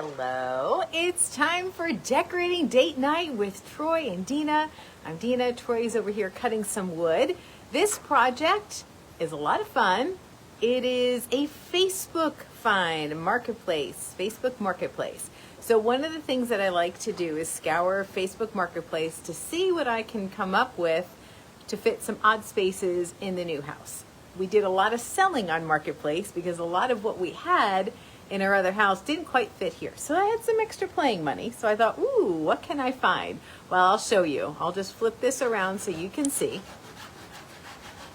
Hello, it's time for decorating date night with Troy and Dina. I'm Dina, Troy's over here cutting some wood. This project is a lot of fun. It is a Facebook find marketplace, Facebook marketplace. So one of the things that I like to do is scour Facebook marketplace to see what I can come up with to fit some odd spaces in the new house. We did a lot of selling on marketplace because a lot of what we had in our other house didn't quite fit here. So I had some extra playing money. So I thought, ooh, what can I find? Well, I'll show you. I'll just flip this around so you can see.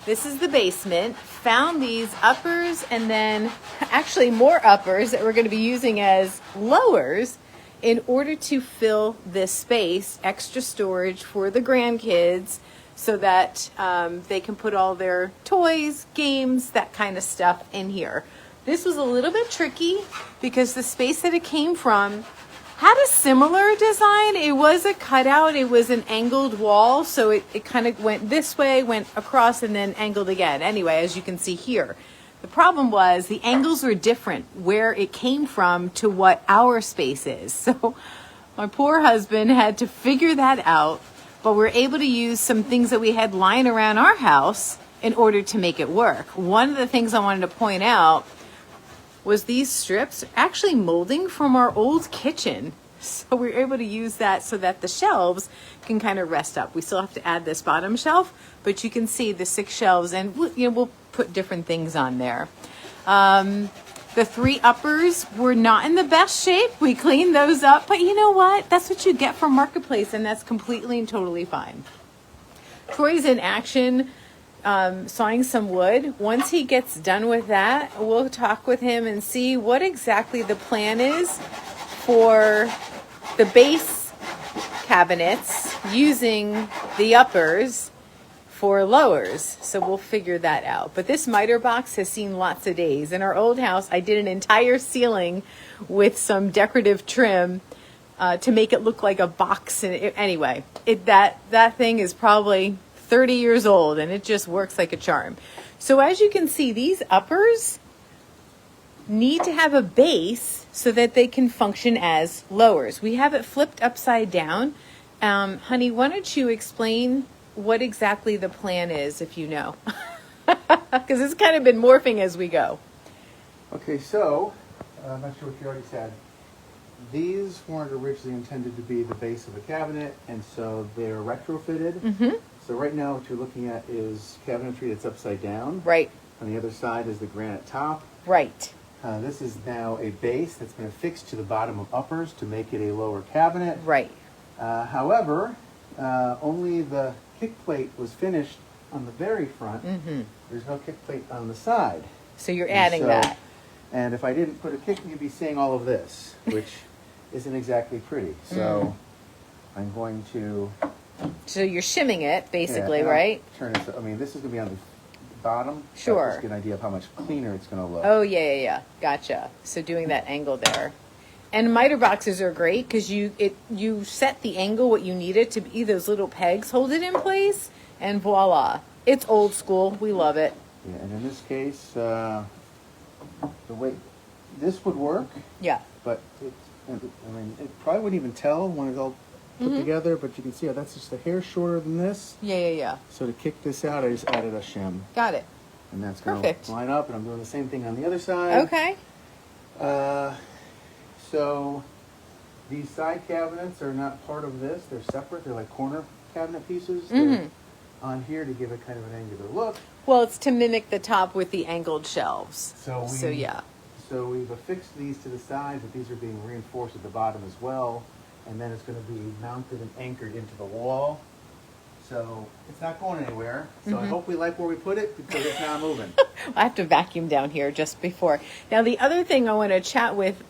This is the basement. Found these uppers and then actually more uppers that we're going to be using as lowers in order to fill this space, extra storage for the grandkids so that they can put all their toys, games, that kind of stuff in here. This was a little bit tricky because the space that it came from had a similar design. It was a cutout. It was an angled wall. So it kind of went this way, went across, and then angled again. Anyway, as you can see here, the problem was the angles were different where it came from to what our space is. So my poor husband had to figure that out, but we're able to use some things that we had lying around our house in order to make it work. One of the things I wanted to point out was these strips actually molding from our old kitchen. So we were able to use that so that the shelves can kind of rest up. We still have to add this bottom shelf, but you can see the 6 shelves and we'll put different things on there. The 3 uppers were not in the best shape. We cleaned those up, but you know what? That's what you get from Marketplace, and that's completely and totally fine. Troy's in action. Sawing some wood. Once he gets done with that, we'll talk with him and see what exactly the plan is for the base cabinets using the uppers for lowers. So we'll figure that out. But this miter box has seen lots of days. In our old house, I did an entire ceiling with some decorative trim to make it look like a box. And anyway, that thing is probably 30 years old and it just works like a charm. So as you can see, these uppers need to have a base so that they can function as lowers. We have it flipped upside down. Honey, why don't you explain what exactly the plan is, if you know? Because it's kind of been morphing as we go. Okay, so I'm not sure what you already said. These weren't originally intended to be the base of a cabinet, and so they're retrofitted. Mm-hmm. So right now what you're looking at is cabinetry that's upside down. Right. On the other side is the granite top. Right. This is now a base that's been affixed to the bottom of uppers to make it a lower cabinet. Right. However, only the kick plate was finished on the very front. Mm-hmm. There's no kick plate on the side. So you're adding that. And if I didn't put a kick, you'd be seeing all of this, which isn't exactly pretty. So I'm going to... So you're shimming it, basically, yeah, right? Turn it. I mean, this is going to be on the bottom. Sure. Just get an idea of how much cleaner it's going to look. Oh, yeah. Gotcha. So doing that angle there. And miter boxes are great because you set the angle what you need it to be. Those little pegs hold it in place, and voila. It's old school. We love it. Yeah, and in this case, the way this would work. Yeah. But it probably wouldn't even tell when it's all put together, but you can see how that's just a hair shorter than this. Yeah. So to kick this out, I just added a shim. Got it. And that's going to line up, and I'm doing the same thing on the other side. Okay. So these side cabinets are not part of this. They're separate. They're like corner cabinet pieces. They're on here to give it kind of an angular look. Well, it's to mimic the top with the angled shelves. So yeah. So we've affixed these to the side, but these are being reinforced at the bottom as well. And then it's going to be mounted and anchored into the wall. So it's not going anywhere. So I hope we like where we put it because it's not moving. I have to vacuum down here just before. Now, the other thing I want to chat with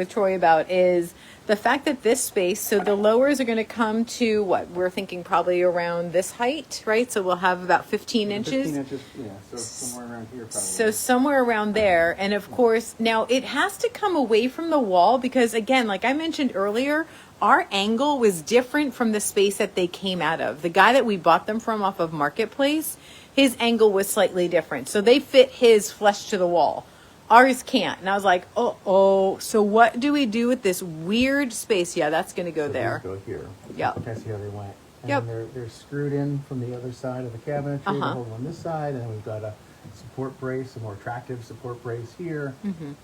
Troy about is the fact that this space, so the lowers are going to come to what? We're thinking probably around this height, right? So we'll have about 15 inches. 15 inches, yeah. So somewhere around here probably. So somewhere around there. And of course, now it has to come away from the wall because, again, like I mentioned earlier, our angle was different from the space that they came out of. The guy that we bought them from off of Marketplace, his angle was slightly different. So they fit his flush to the wall. Ours can't. And I was like, oh, so what do we do with this weird space? Yeah, that's going to go So there. these go here. Yep. You can see how they went. And Yep. then they're screwed in from the other side of the cabinetry to hold on this side, and then we've got a support brace, a more attractive support brace here. And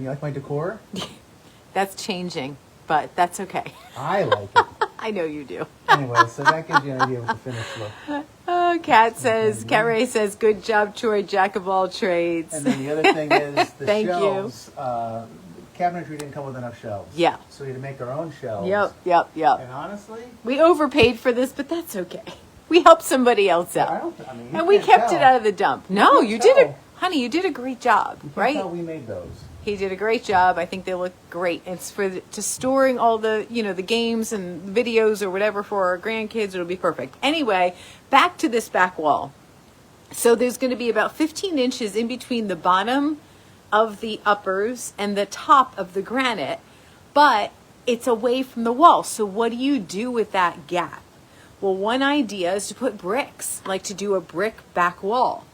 you like my decor? That's changing, but that's okay. I like it. I know you do. Anyway, so that gives you an idea of what the finished look. Oh, Cat Ray says, good job, Troy, jack of all trades. And then the other thing is the Thank shelves. Cabinetry didn't come with enough shelves. Yeah. So we had to make our own shelves. Yep. And honestly, We overpaid for this, but that's okay. We helped somebody else out. you And we can't kept tell. it out of the dump. No, can't you did it. tell. Honey, you did a great job, You can't right? tell we made those. He did a great job. I think they look great. It's to storing all the, the games and videos or whatever for our grandkids. It'll be perfect. Anyway, back to this back wall. So there's going to be about 15 inches in between the bottom of the uppers and the top of the granite, but it's away from the wall. So what do you do with that gap? Well, one idea is to put bricks, like to do a brick back wall.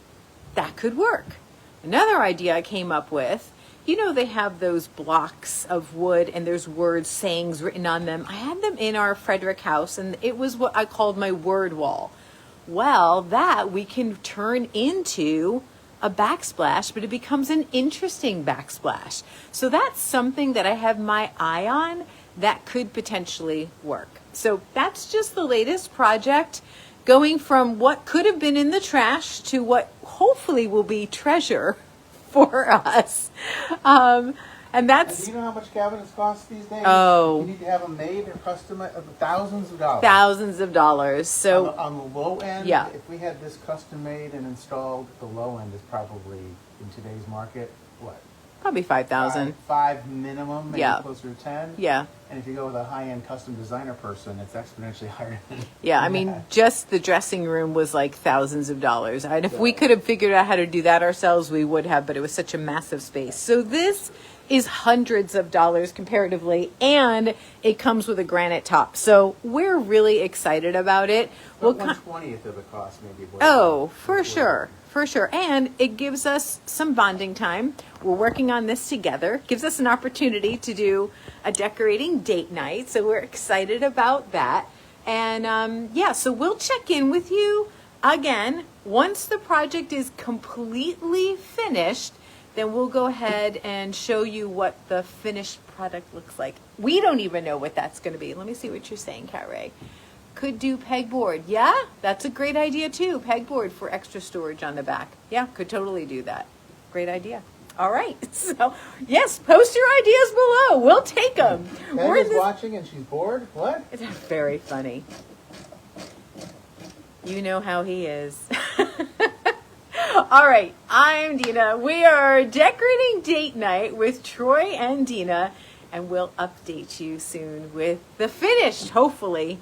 That could work. Another idea I came up with, they have those blocks of wood and there's words, sayings written on them. I had them in our Frederick house, and it was what I called my word wall. Well, that we can turn into a backsplash, but it becomes an interesting backsplash. So that's something that I have my eye on that could potentially work. So that's just the latest project, going from what could have been in the trash to what hopefully will be treasure for us. And And that's do you know how much cabinets cost these days? Oh. You need to have them made or custom thousands of dollars. thousands of dollars. So on the low end, Yeah. if we had this custom made and installed, the low end is probably, in today's market, what? probably 5,000. Five minimum, maybe Yeah. closer to 10. Yeah. And if you go with a high-end custom designer person, it's exponentially higher than Yeah, I than mean, that. just the dressing room was like thousands of dollars. And if we could have figured out how to do that ourselves, we would have, but it was such a massive space. So this is hundreds of dollars comparatively, and it comes with a granite top. So we're really excited about it. But We'll 1/20th of the cost, maybe. For sure. And it gives us some bonding time. We're working on this together. Gives us an opportunity to do a decorating date night. So we're excited about that. And so we'll check in with you again once the project is completely finished. Then we'll go ahead and show you what the finished product looks like. We don't even know what that's going to be. Let me see what you're saying, Cat Ray. Could do pegboard. Yeah, that's a great idea too. Pegboard for extra storage on the back. Yeah, could totally do that. Great idea. All right. So, yes, post your ideas below. We'll take them. Peg is watching and she's bored? What? It's very funny. You know how he is. All right, I'm Dina. We are decorating date night with Troy and Dina, and we'll update you soon with the finished, hopefully,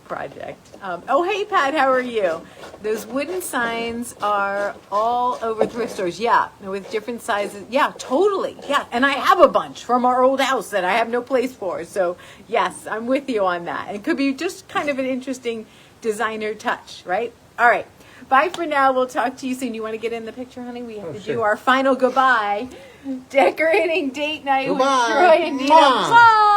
project. Hey, Pat, how are you? Those wooden signs are all over thrift stores. Yeah, with different sizes. Yeah, totally. Yeah, and I have a bunch from our old house that I have no place for. So, yes, I'm with you on that. It could be just kind of an interesting designer touch, right? All right. Bye for now. We'll talk to you soon. You want to get in the picture, honey? We have to do our final goodbye. Decorating date night with Troy and Dina. Bye.